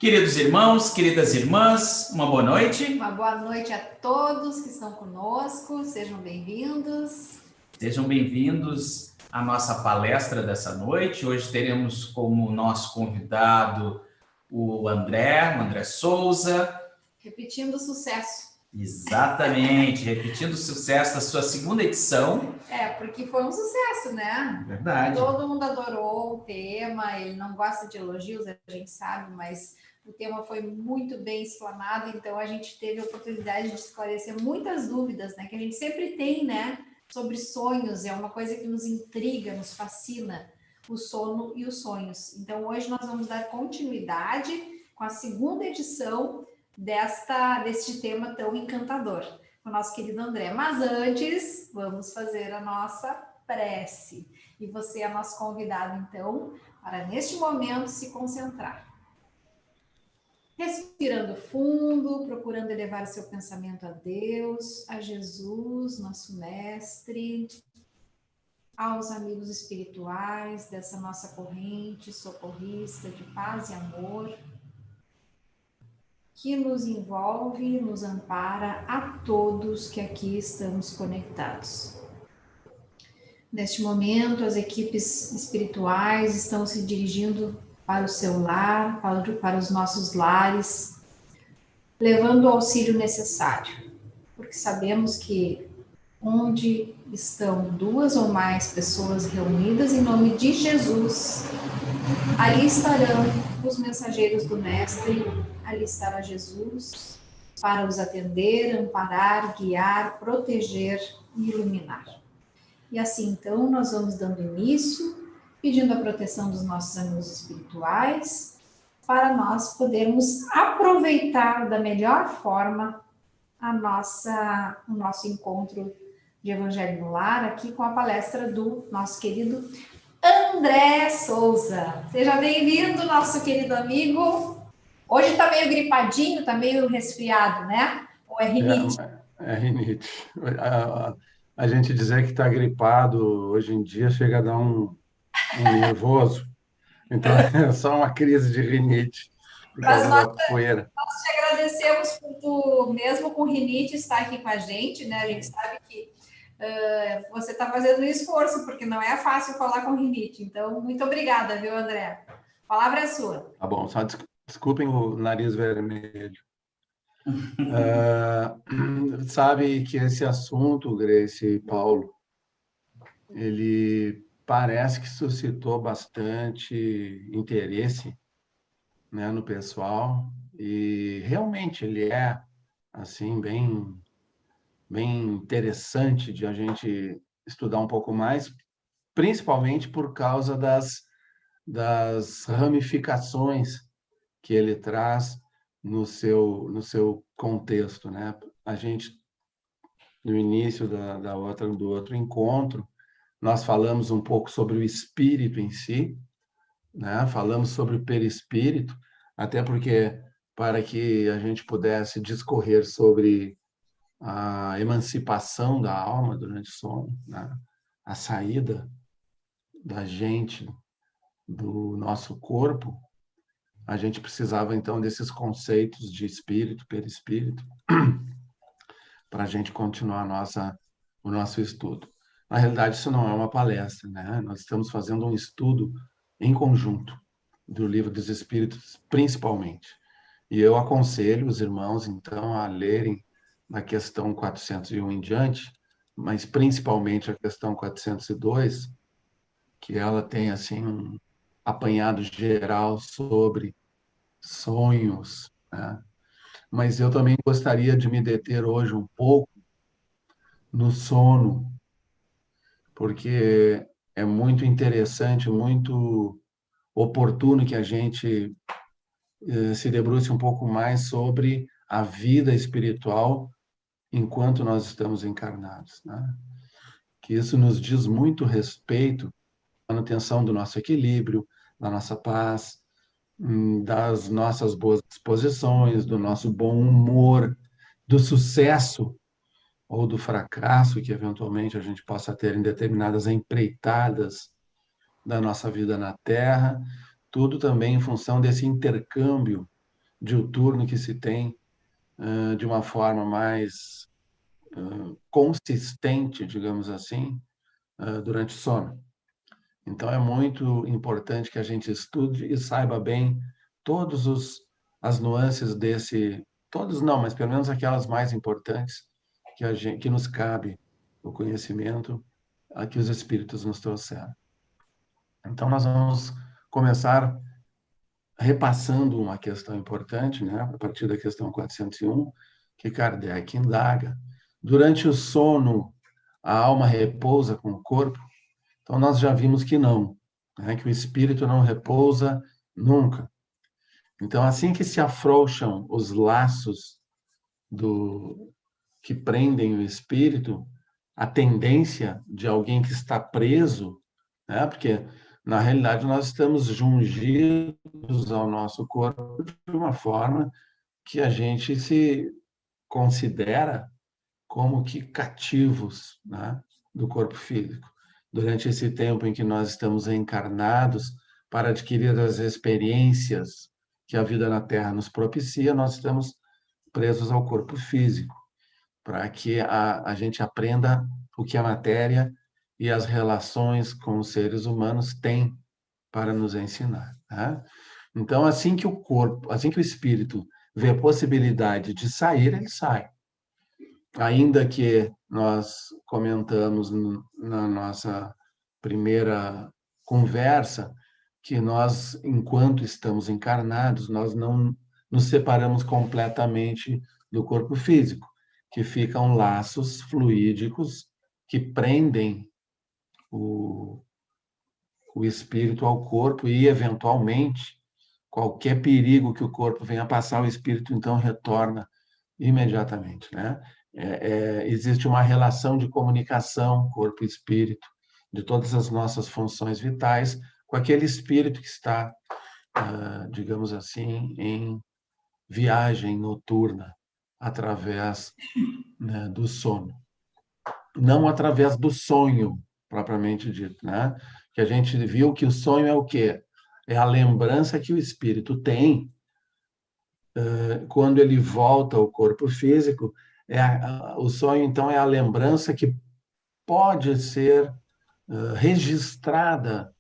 Queridos irmãos, queridas irmãs, uma boa noite. Uma boa noite a todos que estão conosco, sejam bem-vindos. Sejam bem-vindos à nossa palestra dessa noite. Hoje teremos como nosso convidado o André Souza. Repetindo o sucesso. Exatamente, repetindo o sucesso da sua segunda edição. Porque foi um sucesso, né? Verdade. Todo mundo adorou o tema, ele não gosta de elogios, a gente sabe, mas o tema foi muito bem explanado, então a gente teve a oportunidade de esclarecer muitas dúvidas, né? Que a gente sempre tem, né? Sobre sonhos, é uma coisa que nos intriga, nos fascina, o sono e os sonhos. Então hoje nós vamos dar continuidade com a segunda edição deste tema tão encantador, com o nosso querido André. Mas antes, vamos fazer a nossa prece. E você é nosso convidado, então, para neste momento se concentrar. Respirando fundo, procurando elevar o seu pensamento a Deus, a Jesus, nosso mestre, aos amigos espirituais dessa nossa corrente socorrista de paz e amor, que nos envolve, nos ampara a todos que aqui estamos conectados. Neste momento, as equipes espirituais estão se dirigindo para o seu lar, para os nossos lares, levando o auxílio necessário, porque sabemos que onde estão duas ou mais pessoas reunidas em nome de Jesus, ali estarão os mensageiros do Mestre, ali estará Jesus para os atender, amparar, guiar, proteger e iluminar. E assim, então, nós vamos dando início, pedindo a proteção dos nossos amigos espirituais, para nós podermos aproveitar da melhor forma o nosso encontro de Evangelho no Lar, aqui com a palestra do nosso querido André Souza. Seja bem-vindo, nosso querido amigo. Hoje está meio gripadinho, está meio resfriado, né? Ou é rinite? É rinite. A gente dizer que está gripado hoje em dia chega a dar um nervoso. Então, é só uma crise de rinite por causa da poeira. Nós te agradecemos por tu, mesmo com rinite, estar aqui com a gente, né? A gente sabe que você está fazendo um esforço, porque não é fácil falar com rinite. Então, muito obrigada, viu, André? A palavra é sua. Tá bom, só desculpem o nariz vermelho. Sabe que esse assunto, Grace e Paulo, ele parece que suscitou bastante interesse, né, no pessoal, e realmente ele é assim bem interessante de a gente estudar um pouco mais, principalmente por causa das ramificações que ele traz no seu contexto, né? A gente, no início do outro encontro, nós falamos um pouco sobre o espírito em si, né? Falamos sobre o perispírito, até porque para que a gente pudesse discorrer sobre a emancipação da alma durante o sono, né? A saída da gente do nosso corpo, a gente precisava então desses conceitos de espírito, perispírito, para a gente continuar o nosso estudo. Na realidade, isso não é uma palestra, né? Nós estamos fazendo um estudo em conjunto do Livro dos Espíritos, principalmente. E eu aconselho os irmãos, então, a lerem na questão 401 em diante, mas principalmente a questão 402, que ela tem assim um apanhado geral sobre sonhos, né? Mas eu também gostaria de me deter hoje um pouco no sono, porque é muito interessante, muito oportuno que a gente se debruce um pouco mais sobre a vida espiritual enquanto nós estamos encarnados, né? Que isso nos diz muito respeito à manutenção do nosso equilíbrio, da nossa paz, das nossas boas disposições, do nosso bom humor, do sucesso ou do fracasso que eventualmente a gente possa ter em determinadas empreitadas da nossa vida na Terra, tudo também em função desse intercâmbio diuturno que se tem de uma forma mais consistente, digamos assim, durante o sono. Então, é muito importante que a gente estude e saiba bem todas as nuances todos não, mas pelo menos aquelas mais importantes que nos cabe o conhecimento a que os espíritos nos trouxeram. Então, nós vamos começar repassando uma questão importante, né, a partir da questão 401, que Kardec indaga. Durante o sono, a alma repousa com o corpo? Então, nós já vimos que não, né, que o espírito não repousa nunca. Então, assim que se afrouxam os laços que prendem o espírito, a tendência de alguém que está preso, né, porque na realidade nós estamos jungidos ao nosso corpo de uma forma que a gente se considera como que cativos, né, do corpo físico. Durante esse tempo em que nós estamos encarnados para adquirir as experiências que a vida na Terra nos propicia, nós estamos presos ao corpo físico, para que a gente aprenda o que a matéria e as relações com os seres humanos têm para nos ensinar, né? Então, assim que o espírito vê a possibilidade de sair, ele sai. Ainda que nós comentamos na nossa primeira conversa que nós, enquanto estamos encarnados, nós não nos separamos completamente do corpo físico, que ficam laços fluídicos que prendem o espírito ao corpo e, eventualmente, qualquer perigo que o corpo venha a passar, o espírito, então, retorna imediatamente, né? Existe uma relação de comunicação corpo e espírito, de todas as nossas funções vitais, com aquele espírito que está, digamos assim, em viagem noturna, através, né, do sono. Não através do sonho, propriamente dito, né? Que a gente viu que o sonho é o quê? É a lembrança que o espírito tem quando ele volta ao corpo físico. O sonho, então, é a lembrança que pode ser registrada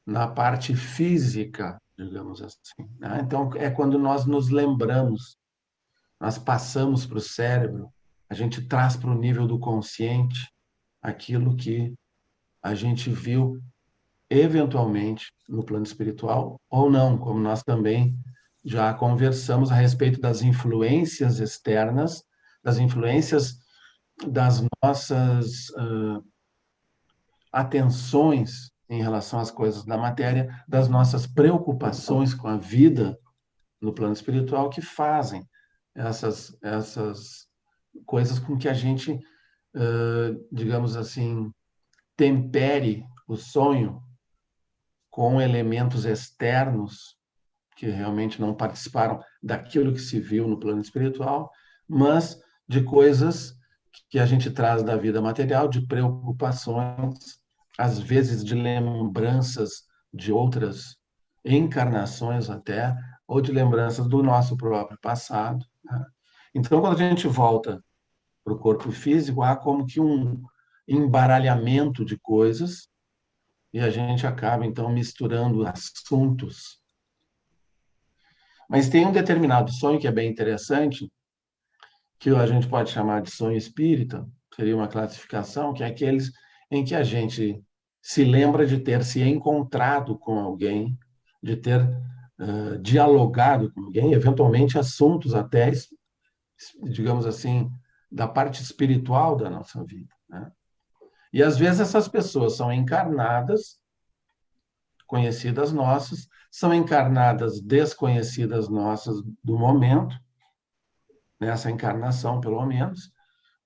na parte física, digamos assim, né? Então, é quando nós nos lembramos, nós passamos para o cérebro, a gente traz para o nível do consciente aquilo que a gente viu eventualmente no plano espiritual ou não, como nós também já conversamos a respeito das influências externas, das influências das nossas atenções em relação às coisas da matéria, das nossas preocupações com a vida no plano espiritual, que fazem essas coisas com que a gente, digamos assim, tempere o sonho com elementos externos que realmente não participaram daquilo que se viu no plano espiritual, mas de coisas que a gente traz da vida material, de preocupações, às vezes de lembranças de outras encarnações até, ou de lembranças do nosso próprio passado, né? Então, quando a gente volta para o corpo físico, há como que um embaralhamento de coisas e a gente acaba, então, misturando assuntos. Mas tem um determinado sonho que é bem interessante, que a gente pode chamar de sonho espírita, seria uma classificação, que é aqueles em que a gente se lembra de ter se encontrado com alguém, de ter dialogado com alguém, eventualmente assuntos até, digamos assim, da parte espiritual da nossa vida, né? E às vezes essas pessoas são encarnadas, conhecidas nossas, são encarnadas desconhecidas nossas do momento, nessa encarnação pelo menos,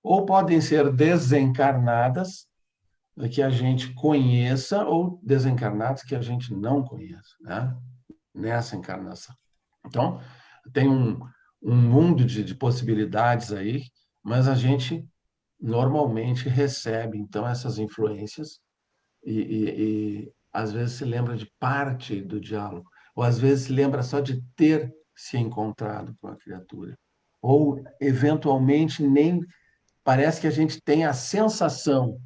ou podem ser desencarnadas que a gente conheça ou desencarnadas que a gente não conheça, né? Nessa encarnação. Então, tem um mundo de possibilidades aí, mas a gente normalmente recebe, então, essas influências e às vezes se lembra de parte do diálogo, ou às vezes se lembra só de ter se encontrado com a criatura. Ou, eventualmente, nem parece que a gente tem a sensação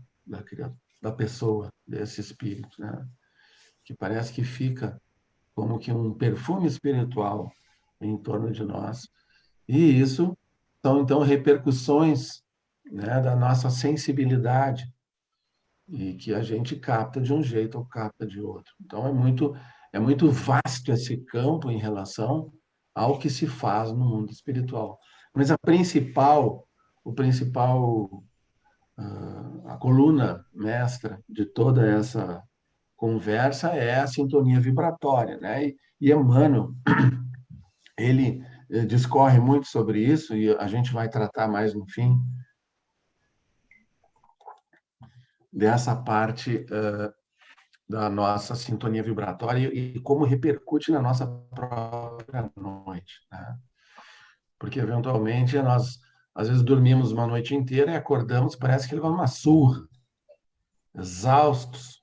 da pessoa, desse espírito, né? Que parece que fica como que um perfume espiritual em torno de nós. E isso são, então, repercussões, né, da nossa sensibilidade, e que a gente capta de um jeito ou capta de outro. Então, é muito vasto esse campo em relação ao que se faz no mundo espiritual. Mas o principal, a coluna mestra de toda essa conversa é a sintonia vibratória, né? E Emmanuel, ele discorre muito sobre isso, e a gente vai tratar mais no fim dessa parte da nossa sintonia vibratória e como repercute na nossa própria noite, né? Porque, eventualmente, nós, às vezes, dormimos uma noite inteira e acordamos, parece que levamos uma surra, exaustos.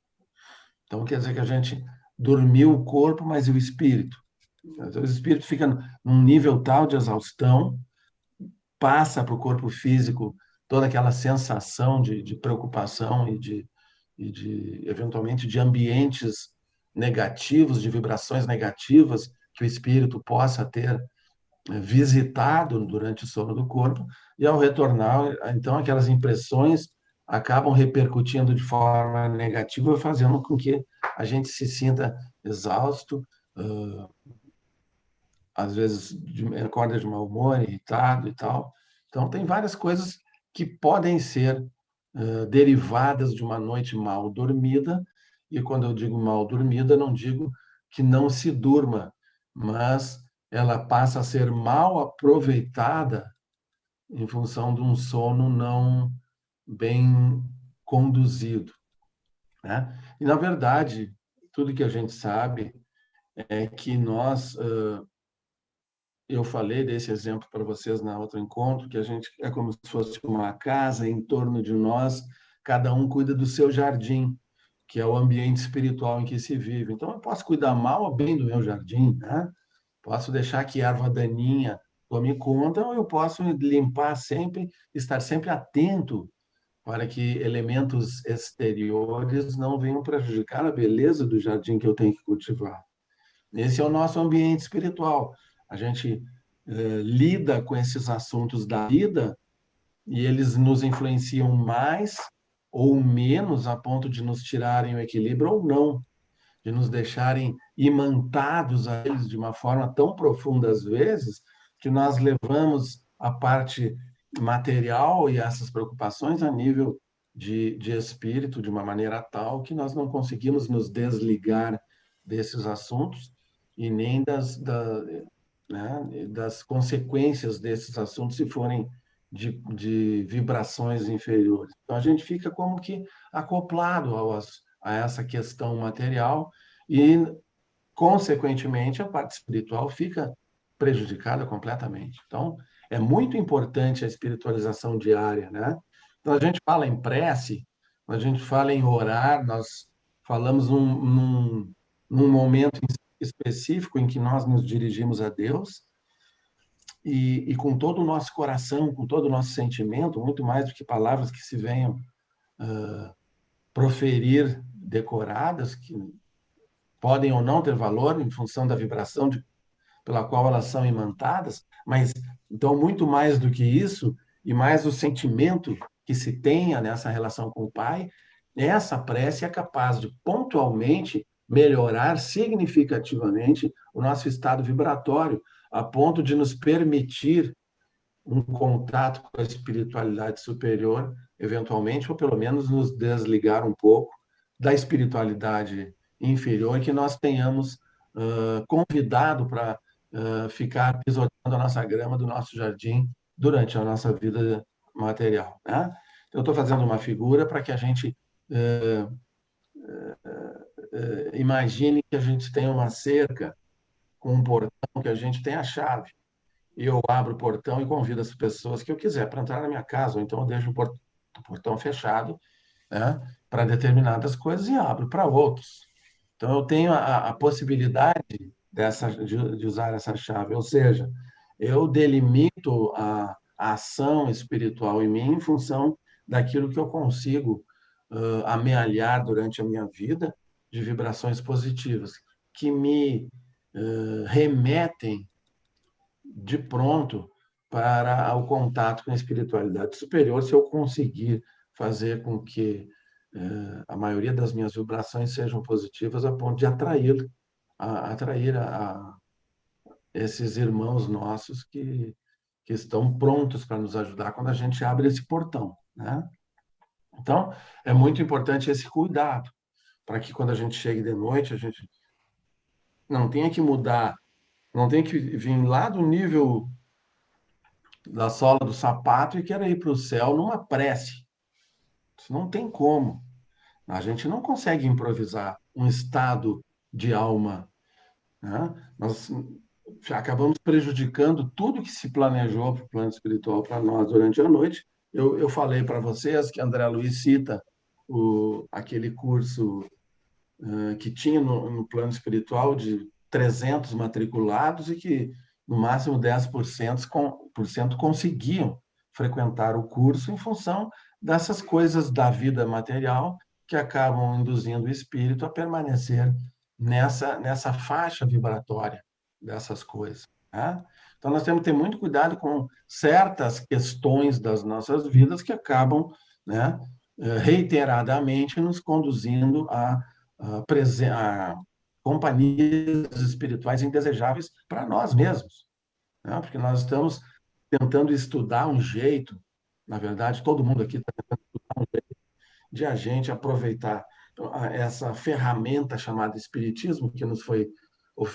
Então, quer dizer que a gente dormiu o corpo, mas e o espírito? O espírito fica num nível tal de exaustão, passa para o corpo físico toda aquela sensação de preocupação eventualmente, de ambientes negativos, de vibrações negativas que o espírito possa ter visitado durante o sono do corpo, e ao retornar, então, aquelas impressões acabam repercutindo de forma negativa, fazendo com que a gente se sinta exausto, às vezes acorda de mau humor, irritado e tal. Então, tem várias coisas que podem ser derivadas de uma noite mal dormida, e quando eu digo mal dormida, não digo que não se durma, mas ela passa a ser mal aproveitada em função de um sono não bem conduzido, né? E, na verdade, tudo que a gente sabe é que nós, eu falei desse exemplo para vocês na outro encontro, que a gente é como se fosse uma casa em torno de nós, cada um cuida do seu jardim, que é o ambiente espiritual em que se vive. Então, eu posso cuidar mal ou bem do meu jardim, né? Posso deixar que erva daninha tome conta, ou eu posso limpar sempre, estar sempre atento para que elementos exteriores não venham prejudicar a beleza do jardim que eu tenho que cultivar. Esse é o nosso ambiente espiritual. A gente lida com esses assuntos da vida e eles nos influenciam mais ou menos a ponto de nos tirarem o equilíbrio ou não, de nos deixarem imantados a eles de uma forma tão profunda às vezes, que nós levamos a parte material e essas preocupações a nível de espírito de uma maneira tal que nós não conseguimos nos desligar desses assuntos e nem das consequências desses assuntos se forem de vibrações inferiores. Então, a gente fica como que acoplado a essa questão material e, consequentemente, a parte espiritual fica prejudicada completamente. Então, é muito importante a espiritualização diária, né? Então, a gente fala em prece, a gente fala em orar, nós falamos num momento específico em que nós nos dirigimos a Deus e com todo o nosso coração, com todo o nosso sentimento, muito mais do que palavras que se venham proferir decoradas, que podem ou não ter valor em função da vibração pela qual elas são imantadas, mas então muito mais do que isso, e mais o sentimento que se tenha nessa relação com o Pai, essa prece é capaz de pontualmente melhorar significativamente o nosso estado vibratório, a ponto de nos permitir um contato com a espiritualidade superior, eventualmente, ou pelo menos nos desligar um pouco da espiritualidade inferior, que nós tenhamos convidado para ficar pisoteando a nossa grama do nosso jardim durante a nossa vida material, né? Eu estou fazendo uma figura para que a gente imagine que a gente tem uma cerca com um portão, que a gente tem a chave. E eu abro o portão e convido as pessoas que eu quiser para entrar na minha casa, ou então eu deixo o portão fechado, né, para determinadas coisas e abro para outros. Então, eu tenho a possibilidade de usar essa chave. Ou seja, eu delimito a ação espiritual em mim em função daquilo que eu consigo amealhar durante a minha vida de vibrações positivas, que me remetem de pronto para o contato com a espiritualidade superior, se eu conseguir fazer com que a maioria das minhas vibrações sejam positivas a ponto de atrair esses irmãos nossos que estão prontos para nos ajudar quando a gente abre esse portão, né? Então, é muito importante esse cuidado, para que quando a gente chegue de noite, a gente não tenha que mudar, não tenha que vir lá do nível da sola do sapato e querer ir para o céu numa prece. Isso não tem como. A gente não consegue improvisar um estado de alma, né? Nós acabamos prejudicando tudo que se planejou para o plano espiritual para nós durante a noite. Eu falei para vocês que André Luiz cita aquele curso que tinha no plano espiritual de 300 matriculados e que no máximo 10% conseguiam frequentar o curso em função dessas coisas da vida material que acabam induzindo o espírito a permanecer nessa faixa vibratória dessas coisas, né? Então, nós temos que ter muito cuidado com certas questões das nossas vidas que acabam, né, reiteradamente nos conduzindo a companhias espirituais indesejáveis para nós mesmos, né? Porque nós estamos tentando estudar um jeito, na verdade, todo mundo aqui está tentando estudar um jeito de a gente aproveitar essa ferramenta chamada Espiritismo, que nos foi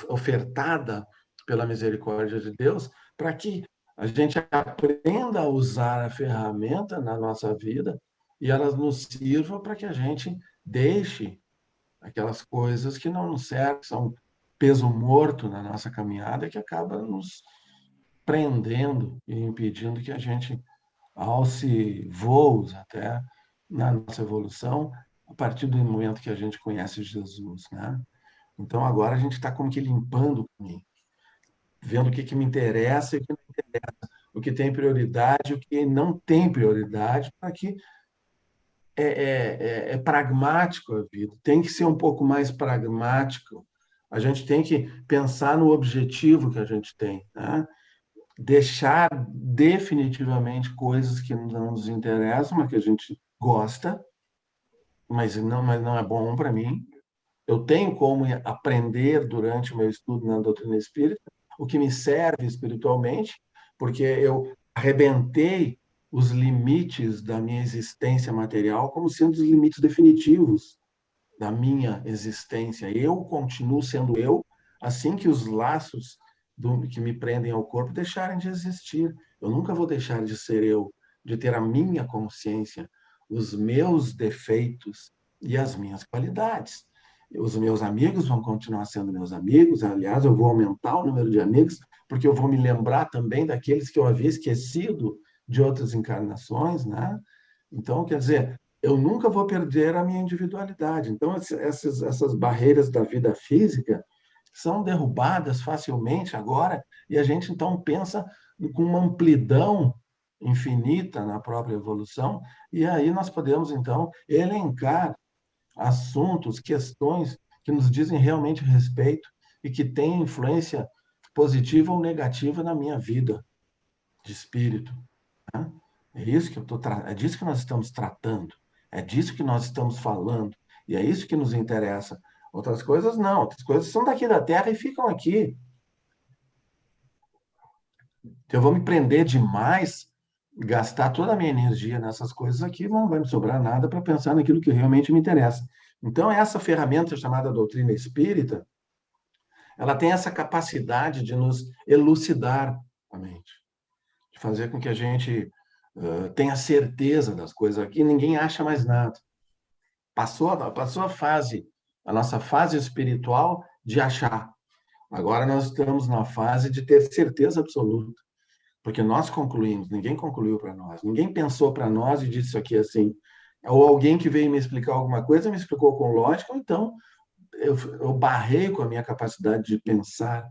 ofertada pela misericórdia de Deus, para que a gente aprenda a usar a ferramenta na nossa vida e ela nos sirva para que a gente deixe aquelas coisas que não nos servem, que são peso morto na nossa caminhada, que acaba nos prendendo e impedindo que a gente alce voos até na nossa evolução, a partir do momento que a gente conhece Jesus, né? Então, agora a gente está como que limpando o caminho, vendo o que me interessa e o que não interessa, o que tem prioridade e o que não tem prioridade, para que é pragmático a vida, tem que ser um pouco mais pragmático, a gente tem que pensar no objetivo que a gente tem, né? Deixar definitivamente coisas que não nos interessam, mas que a gente gosta, mas não é bom para mim. Eu tenho como aprender durante o meu estudo na doutrina espírita o que me serve espiritualmente, porque eu arrebentei os limites da minha existência material como sendo os limites definitivos da minha existência. Eu continuo sendo eu, assim que os laços que me prendem ao corpo deixarem de existir. Eu nunca vou deixar de ser eu, de ter a minha consciência, os meus defeitos e as minhas qualidades. Os meus amigos vão continuar sendo meus amigos, aliás, eu vou aumentar o número de amigos, porque eu vou me lembrar também daqueles que eu havia esquecido de outras encarnações, né? Então, quer dizer, eu nunca vou perder a minha individualidade. Então, essas barreiras da vida física são derrubadas facilmente agora, e a gente então pensa com uma amplidão infinita na própria evolução, e aí nós podemos então elencar assuntos, questões que nos dizem realmente respeito e que têm influência positiva ou negativa na minha vida de espírito, né? É isso que é disso que nós estamos tratando, é disso que nós estamos falando, e é isso que nos interessa. Outras coisas não, outras coisas são daqui da Terra e ficam aqui. Eu vou me prender demais, gastar toda a minha energia nessas coisas aqui, não vai me sobrar nada para pensar naquilo que realmente me interessa. Então, essa ferramenta chamada doutrina espírita, ela tem essa capacidade de nos elucidar a mente, de fazer com que a gente tenha certeza das coisas aqui, ninguém acha mais nada. Passou a nossa fase espiritual de achar. Agora nós estamos na fase de ter certeza absoluta, porque nós concluímos, ninguém concluiu para nós, ninguém pensou para nós e disse isso aqui assim. Ou alguém que veio me explicar alguma coisa, me explicou com lógica, ou então eu barrei com a minha capacidade de pensar,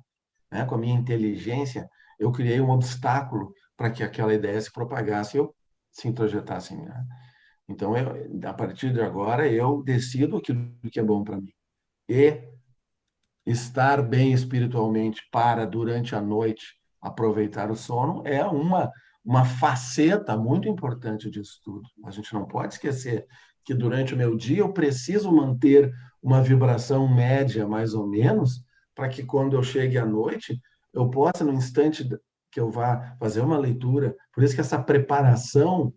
né? Com a minha inteligência, eu criei um obstáculo para que aquela ideia se propagasse e eu se introjetasse em mim, né? Então, a partir de agora, eu decido aquilo que é bom para mim. E estar bem espiritualmente para, durante a noite, aproveitar o sono é uma faceta muito importante disso tudo. A gente não pode esquecer que durante o meu dia eu preciso manter uma vibração média, mais ou menos, para que quando eu chegue à noite, eu possa, no instante que eu vá fazer uma leitura, por isso que essa preparação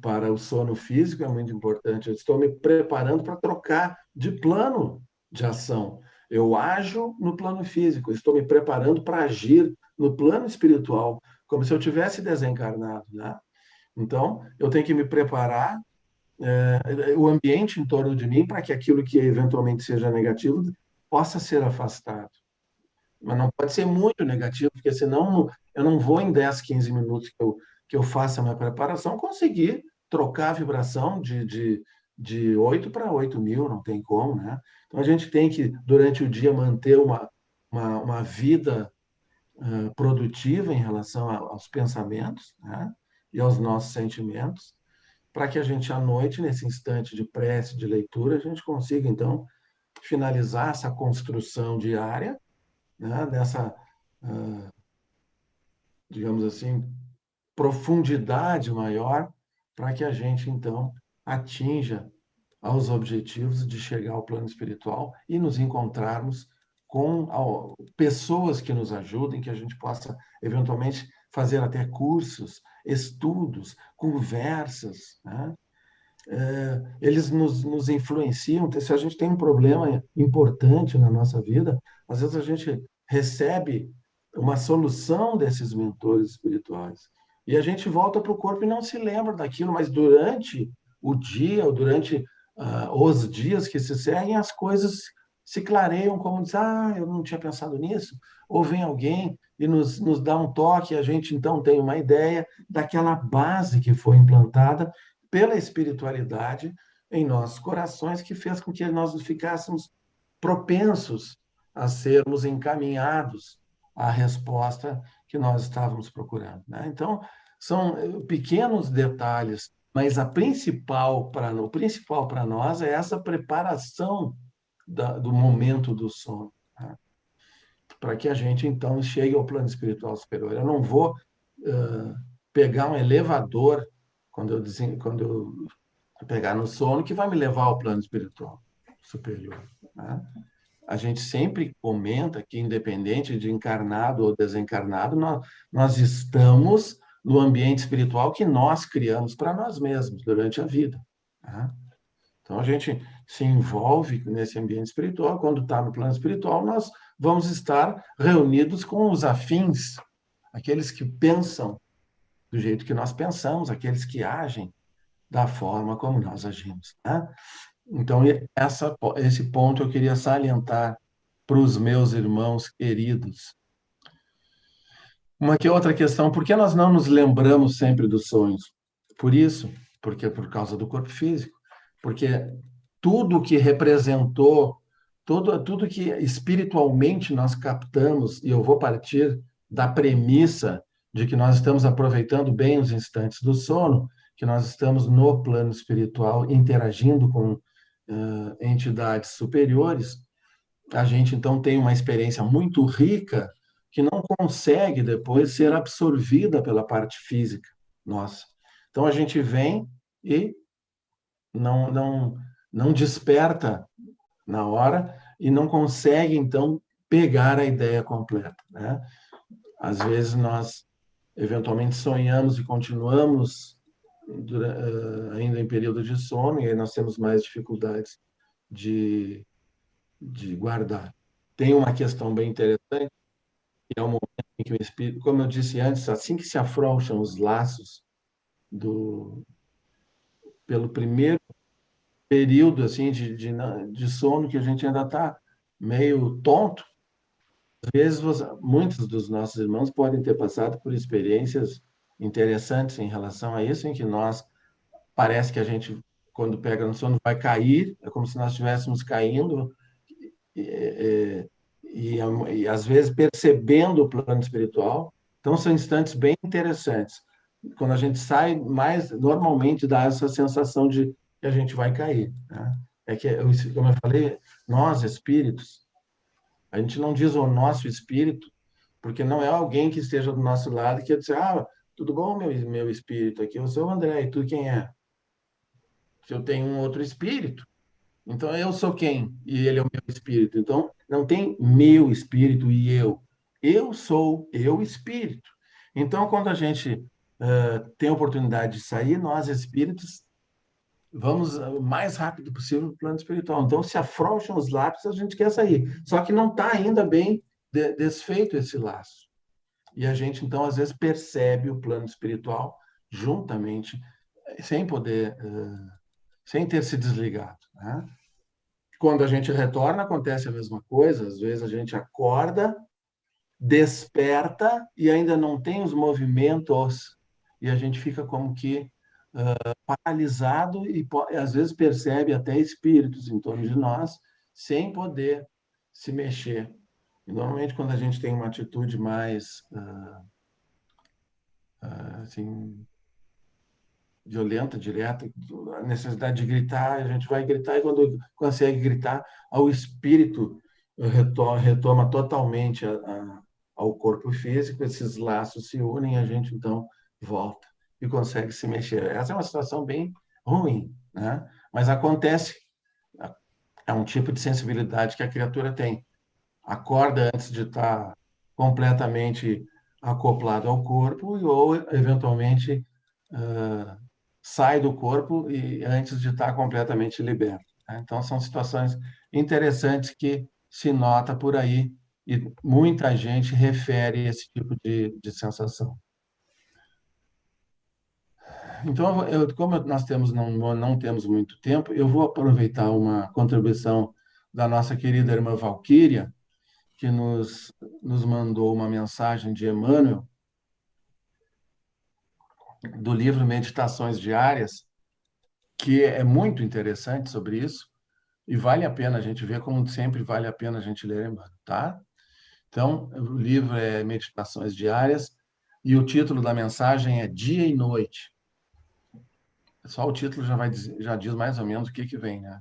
para o sono físico é muito importante. Eu estou me preparando para trocar de plano de ação. Eu ajo no plano físico, estou me preparando para agir no plano espiritual, como se eu tivesse desencarnado, né? Então, eu tenho que me preparar, o ambiente em torno de mim, para que aquilo que eventualmente seja negativo possa ser afastado. Mas não pode ser muito negativo, porque senão eu não vou em 10, 15 minutos que eu faça a minha preparação conseguir trocar a vibração de 8 para 8.000, não tem como, né? Então a gente tem que, durante o dia, manter uma vida produtiva em relação aos pensamentos, né? E aos nossos sentimentos, para que a gente, à noite, nesse instante de prece, de leitura, a gente consiga, então, finalizar essa construção diária, né, dessa, digamos assim, profundidade maior, para que a gente, então, atinja aos objetivos de chegar ao plano espiritual e nos encontrarmos com pessoas que nos ajudem, que a gente possa, eventualmente, fazer até cursos, estudos, conversas, né? Eles nos influenciam. Se a gente tem um problema importante na nossa vida, às vezes a gente recebe uma solução desses mentores espirituais. E a gente volta para o corpo e não se lembra daquilo, mas durante o dia, ou durante os dias que se seguem, as coisas se clareiam, como diz, eu não tinha pensado nisso. Ou vem alguém e nos dá um toque, e a gente então tem uma ideia daquela base que foi implantada pela espiritualidade em nossos corações, que fez com que nós ficássemos propensos a sermos encaminhados à resposta que nós estávamos procurando, né? Então, são pequenos detalhes, mas o principal para nós é essa preparação do momento do sono, né? Para que a gente, então, chegue ao plano espiritual superior. Eu não vou pegar um elevador quando eu pegar no sono, que vai me levar ao plano espiritual superior, né? A gente sempre comenta que, independente de encarnado ou desencarnado, nós estamos no ambiente espiritual que nós criamos para nós mesmos durante a vida, né? Então, a gente se envolve nesse ambiente espiritual. Quando está no plano espiritual, nós vamos estar reunidos com os afins, aqueles que pensam do jeito que nós pensamos, aqueles que agem da forma como nós agimos, né? Então, esse ponto eu queria salientar para os meus irmãos queridos. Outra questão, por que nós não nos lembramos sempre dos sonhos? Porque por causa do corpo físico, porque tudo que representou, tudo que espiritualmente nós captamos, e eu vou partir da premissa de que nós estamos aproveitando bem os instantes do sono, que nós estamos no plano espiritual interagindo com entidades superiores, a gente então tem uma experiência muito rica que não consegue depois ser absorvida pela parte física nossa. Então a gente vem e não desperta na hora e não consegue então pegar a ideia completa, né? Às vezes nós eventualmente sonhamos e continuamos ainda em período de sono, e aí nós temos mais dificuldades de guardar. Tem uma questão bem interessante, que é o momento em que o espírito, como eu disse antes, assim que se afrouxam os laços pelo primeiro período assim de sono, que a gente ainda está meio tonto, às vezes muitos dos nossos irmãos podem ter passado por experiências interessantes em relação a isso, em que parece que a gente, quando pega no sono, vai cair, é como se nós estivéssemos caindo, e às vezes percebendo o plano espiritual. Então, são instantes bem interessantes. Quando a gente sai, mais normalmente dá essa sensação de que a gente vai cair, né? É que, como eu falei, nós espíritos, a gente não diz o nosso espírito, porque não é alguém que esteja do nosso lado que dizer, tudo bom, meu espírito aqui, eu sou o André, e tu quem é? Que eu tenho um outro espírito. Então, eu sou quem? E ele é o meu espírito. Então, não tem meu espírito e eu. Eu sou eu espírito. Então, quando a gente tem a oportunidade de sair, nós espíritos vamos o mais rápido possível para o plano espiritual. Então, se afrouxam os lápis, a gente quer sair. Só que não está ainda bem desfeito esse laço. E a gente, então, às vezes percebe o plano espiritual juntamente, sem poder, sem ter se desligado, né? Quando a gente retorna, acontece a mesma coisa. Às vezes a gente acorda, desperta e ainda não tem os movimentos, e a gente fica como que paralisado e às vezes percebe até espíritos em torno de nós, sem poder se mexer. E normalmente, quando a gente tem uma atitude mais assim, violenta, direta, a necessidade de gritar, a gente vai gritar, e quando consegue gritar, o espírito retoma totalmente ao corpo físico, esses laços se unem, a gente então volta e consegue se mexer. Essa é uma situação bem ruim, né? Mas acontece, é um tipo de sensibilidade que a criatura tem. Acorda antes de estar completamente acoplado ao corpo, ou eventualmente sai do corpo e antes de estar completamente liberto, né? Então, são situações interessantes que se nota por aí e muita gente refere esse tipo de sensação. Então, como nós não temos muito tempo, eu vou aproveitar uma contribuição da nossa querida irmã Valquíria, que nos mandou uma mensagem de Emmanuel, do livro Meditações Diárias, que é muito interessante sobre isso, e vale a pena a gente ver, como sempre vale a pena a gente ler, tá? Então, o livro é Meditações Diárias, e o título da mensagem é Dia e Noite. Só o título já diz mais ou menos o que vem, né?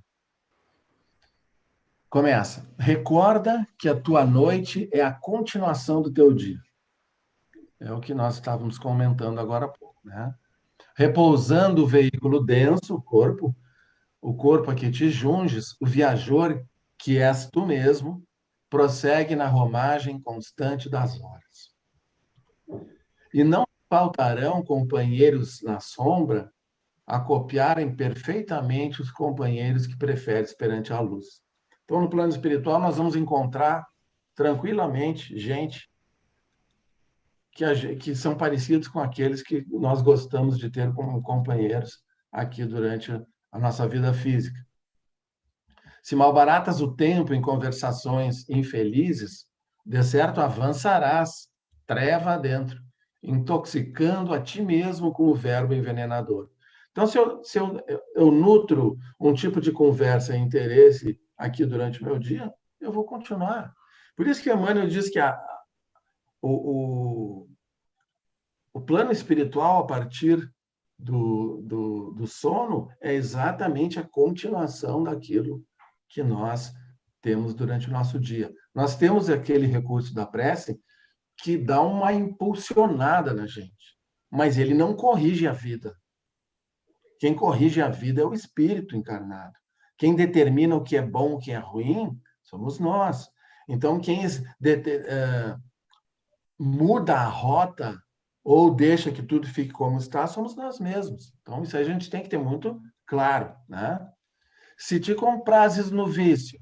Começa. Recorda que a tua noite é a continuação do teu dia. É o que nós estávamos comentando agora há pouco, né? Repousando o veículo denso, o corpo a que te junges, o viajor que és tu mesmo, prossegue na romagem constante das horas. E não faltarão companheiros na sombra a copiarem perfeitamente os companheiros que preferes perante a luz. Então, no plano espiritual, nós vamos encontrar tranquilamente gente que são parecidos com aqueles que nós gostamos de ter como companheiros aqui durante a nossa vida física. Se malbaratas o tempo em conversações infelizes, de certo avançarás, treva adentro, intoxicando a ti mesmo com o verbo envenenador. Então, se eu nutro um tipo de conversa e interesse aqui durante o meu dia, eu vou continuar. Por isso que Emmanuel diz que o plano espiritual, a partir do sono, é exatamente a continuação daquilo que nós temos durante o nosso dia. Nós temos aquele recurso da prece que dá uma impulsionada na gente, mas ele não corrige a vida. Quem corrige a vida é o espírito encarnado. Quem determina o que é bom, o que é ruim, somos nós. Então, quem muda a rota ou deixa que tudo fique como está, somos nós mesmos. Então, isso aí a gente tem que ter muito claro, né? Se te comprases no vício,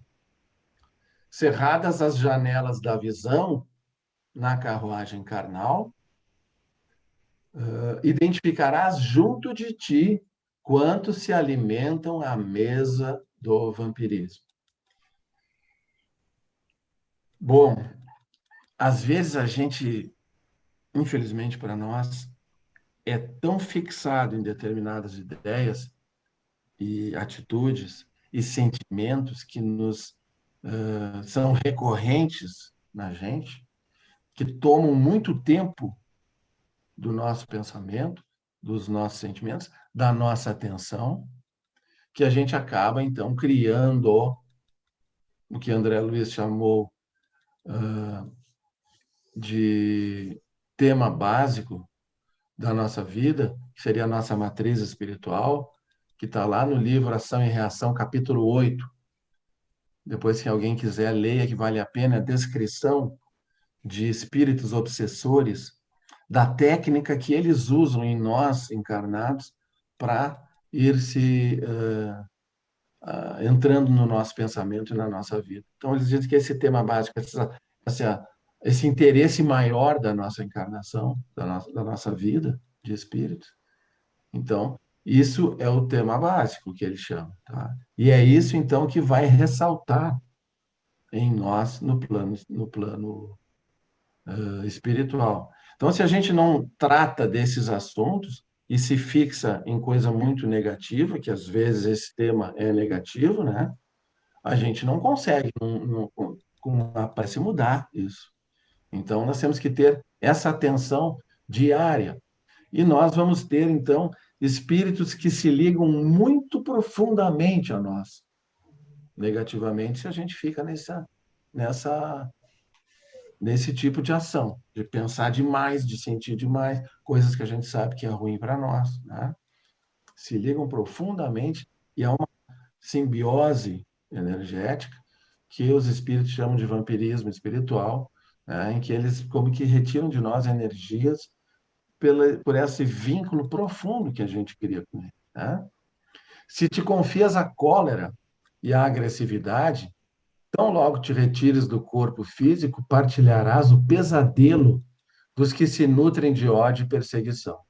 cerradas as janelas da visão na carruagem carnal, identificarás junto de ti quantos se alimentam à mesa do vampirismo. Bom, às vezes a gente, infelizmente para nós, é tão fixado em determinadas ideias e atitudes e sentimentos que nos são recorrentes na gente, que tomam muito tempo do nosso pensamento, dos nossos sentimentos, da nossa atenção, que a gente acaba, então, criando o que André Luiz chamou de tema básico da nossa vida, que seria a nossa matriz espiritual, que está lá no livro Ação e Reação, capítulo 8. Depois, se alguém quiser, leia, que vale a pena, a descrição de espíritos obsessores, da técnica que eles usam em nós, encarnados, para ir se entrando no nosso pensamento e na nossa vida. Então, eles dizem que esse tema básico, esse interesse maior da nossa encarnação, da nossa vida de espíritos, então, isso é o tema básico que eles chamam. Tá? E é isso, então, que vai ressaltar em nós no plano espiritual. Então, se a gente não trata desses assuntos e se fixa em coisa muito negativa, que às vezes esse tema é negativo, né? A gente não consegue, com uma prece, mudar isso. Então, nós temos que ter essa atenção diária. E nós vamos ter, então, espíritos que se ligam muito profundamente a nós. Negativamente, se a gente fica nesse tipo de ação, de pensar demais, de sentir demais, coisas que a gente sabe que é ruim para nós, né? Se ligam profundamente e há uma simbiose energética que os espíritos chamam de vampirismo espiritual, né? Em que eles como que retiram de nós energias por esse vínculo profundo que a gente cria com ele, né? Se te confias a cólera e a agressividade, tão logo te retires do corpo físico, partilharás o pesadelo dos que se nutrem de ódio e perseguição.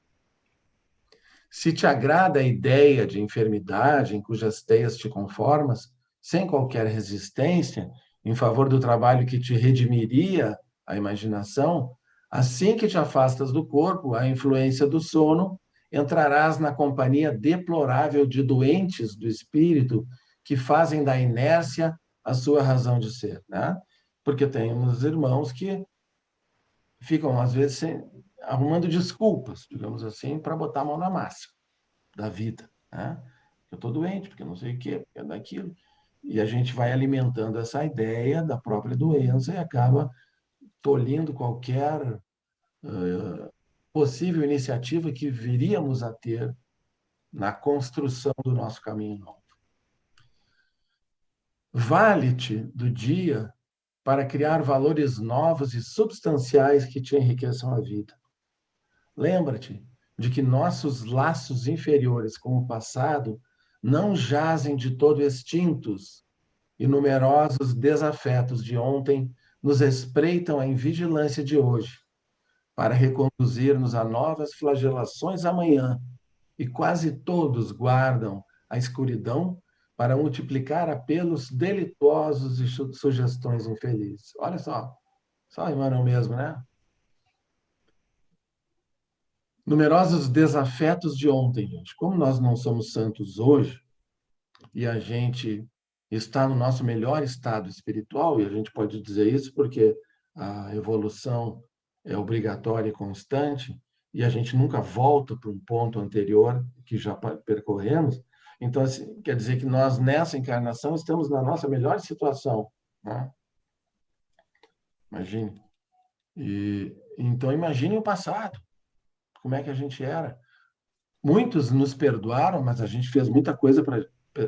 Se te agrada a ideia de enfermidade em cujas teias te conformas, sem qualquer resistência, em favor do trabalho que te redimiria a imaginação, assim que te afastas do corpo, a influência do sono, entrarás na companhia deplorável de doentes do espírito que fazem da inércia a sua razão de ser, né? Porque temos irmãos que ficam, às vezes, arrumando desculpas, digamos assim, para botar a mão na massa da vida, né? Eu estou doente, porque não sei o quê, porque é daquilo. E a gente vai alimentando essa ideia da própria doença e acaba tolhindo qualquer possível iniciativa que viríamos a ter na construção do nosso caminho novo. Vale-te do dia para criar valores novos e substanciais que te enriqueçam a vida. Lembra-te de que nossos laços inferiores com o passado não jazem de todo extintos, e numerosos desafetos de ontem nos espreitam a invigilância de hoje, para reconduzir-nos a novas flagelações amanhã, e quase todos guardam a escuridão para multiplicar apelos delituosos e sugestões infelizes. Olha só Emmanuel mesmo, né? Numerosos desafetos de ontem, gente. Como nós não somos santos hoje, e a gente está no nosso melhor estado espiritual, e a gente pode dizer isso porque a evolução é obrigatória e constante, e a gente nunca volta para um ponto anterior que já percorremos. Então, assim, quer dizer que nós, nessa encarnação, estamos na nossa melhor situação, né? Imagine. Então, imagine o passado, como é que a gente era. Muitos nos perdoaram, mas a gente fez muita coisa para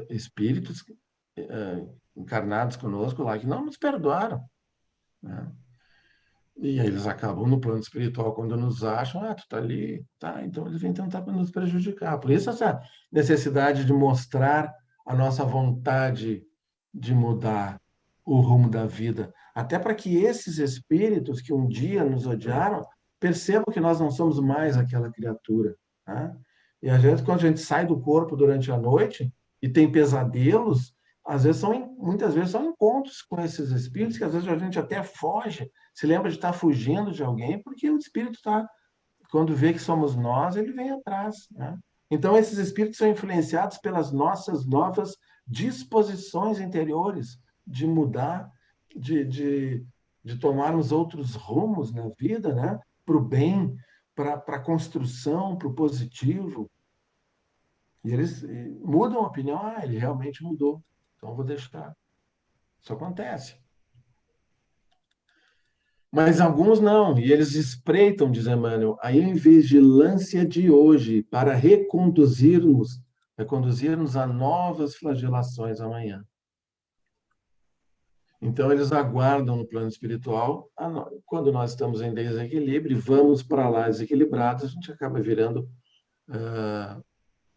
espíritos encarnados conosco lá que não nos perdoaram, né? E aí eles acabam no plano espiritual quando nos acham, tu tá ali, tá, então eles vêm tentar nos prejudicar. Por isso essa necessidade de mostrar a nossa vontade de mudar o rumo da vida, até para que esses espíritos que um dia nos odiaram percebam que nós não somos mais aquela criatura, né? E às vezes quando a gente sai do corpo durante a noite e tem pesadelos, muitas vezes são encontros com esses espíritos que às vezes a gente até foge, se lembra de estar fugindo de alguém, porque o espírito quando vê que somos nós, ele vem atrás, né? Então, esses espíritos são influenciados pelas nossas novas disposições interiores, de mudar, de tomarmos outros rumos na vida, né? Para o bem, para a construção, para o positivo. E eles mudam a opinião. Ah, ele realmente mudou, então eu vou deixar. Isso acontece. Mas alguns não, e eles espreitam, diz Emmanuel, a invigilância de hoje para reconduzir-nos a novas flagelações amanhã. Então, eles aguardam no plano espiritual, quando nós estamos em desequilíbrio, vamos para lá desequilibrados, a gente acaba virando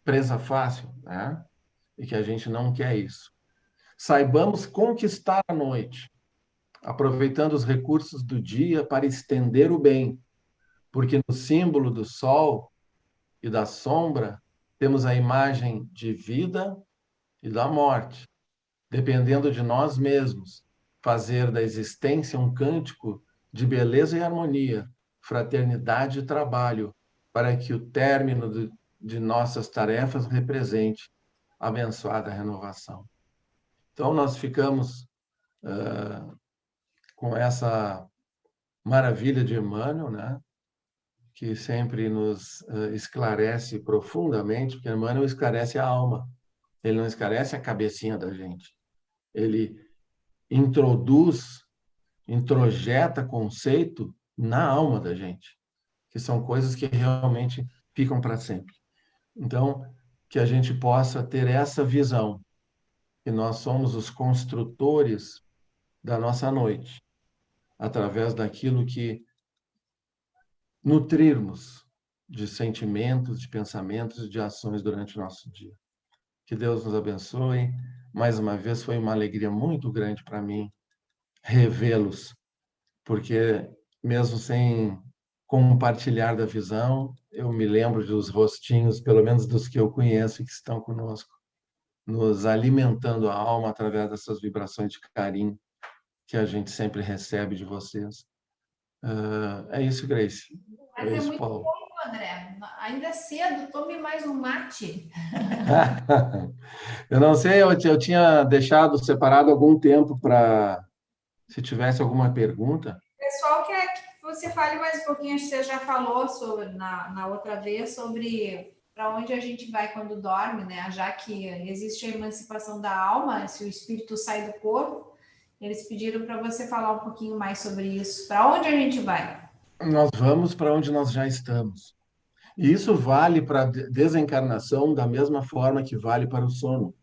presa fácil, né? E que a gente não quer isso. Saibamos conquistar a noite, aproveitando os recursos do dia para estender o bem, porque no símbolo do sol e da sombra temos a imagem de vida e da morte, dependendo de nós mesmos, fazer da existência um cântico de beleza e harmonia, fraternidade e trabalho, para que o término de nossas tarefas represente a abençoada renovação. Então, nós ficamos com essa maravilha de Emmanuel, né? Que sempre nos esclarece profundamente, porque Emmanuel esclarece a alma, ele não esclarece a cabecinha da gente. Ele introjeta conceito na alma da gente, que são coisas que realmente ficam para sempre. Então, que a gente possa ter essa visão, que nós somos os construtores da nossa noite, através daquilo que nutrirmos de sentimentos, de pensamentos, de ações durante o nosso dia. Que Deus nos abençoe. Mais uma vez, foi uma alegria muito grande para mim revê-los, porque mesmo sem compartilhar da visão, eu me lembro dos rostinhos, pelo menos dos que eu conheço, que estão conosco, nos alimentando a alma através dessas vibrações de carinho que a gente sempre recebe de vocês. É isso, Grace. Mas É é isso, muito Paulo. bom, André. Ainda é cedo, tome mais um mate. Eu não sei, eu tinha deixado separado algum tempo para, se tivesse alguma pergunta. O pessoal quer que você fale mais um pouquinho, acho que você já falou sobre, na outra vez sobre para onde a gente vai quando dorme, né? Já que existe a emancipação da alma, se o espírito sai do corpo, eles pediram para você falar um pouquinho mais sobre isso. Para onde a gente vai? Nós vamos para onde nós já estamos. E isso vale para a desencarnação da mesma forma que vale para o sono.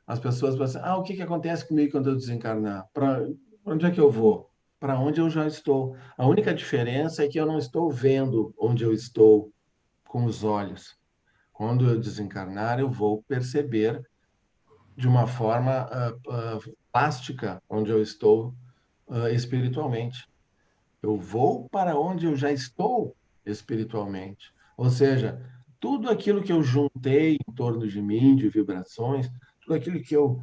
As pessoas pensam, o que acontece comigo quando eu desencarnar? Para onde é que eu vou? Para onde eu já estou. A única diferença é que eu não estou vendo onde eu estou com os olhos. Quando eu desencarnar, eu vou perceber de uma forma plástica onde eu estou espiritualmente. Eu vou para onde eu já estou espiritualmente. Ou seja, tudo aquilo que eu juntei em torno de mim, de vibrações, tudo aquilo que eu.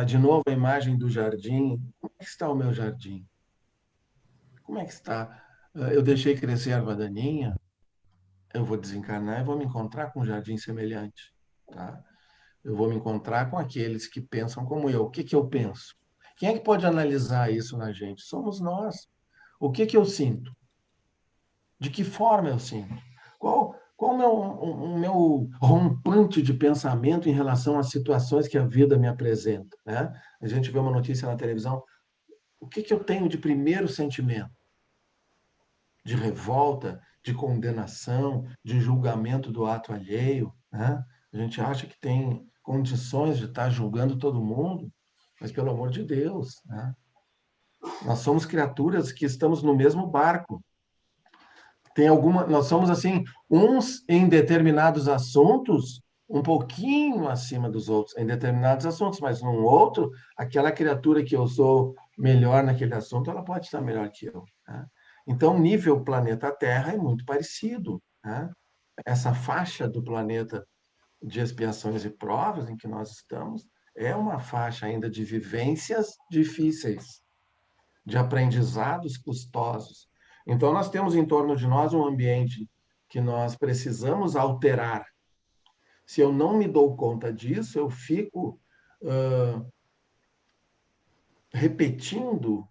De novo, a imagem do jardim. Como é que está o meu jardim? Como é que está? Eu deixei crescer a erva daninha, eu vou desencarnar e vou me encontrar com um jardim semelhante. Tá? Eu vou me encontrar com aqueles que pensam como eu. O que que eu penso? Quem é que pode analisar isso na gente? Somos nós. O que que eu sinto? De que forma eu sinto? Qual o meu rompante de pensamento em relação às situações que a vida me apresenta? Né? A gente vê uma notícia na televisão. O que que eu tenho de primeiro sentimento? De revolta, de condenação, de julgamento do ato alheio, né? A gente acha que tem condições de estar julgando todo mundo, mas pelo amor de Deus, né? Nós somos criaturas que estamos no mesmo barco. Nós somos assim, uns em determinados assuntos um pouquinho acima dos outros em determinados assuntos, mas num outro, aquela criatura que eu sou melhor naquele assunto, ela pode estar melhor que eu, né? Então, nível planeta Terra é muito parecido, né? Essa faixa do planeta de expiações e provas em que nós estamos é uma faixa ainda de vivências difíceis, de aprendizados custosos. Então, nós temos em torno de nós um ambiente que nós precisamos alterar. Se eu não me dou conta disso, eu fico repetindo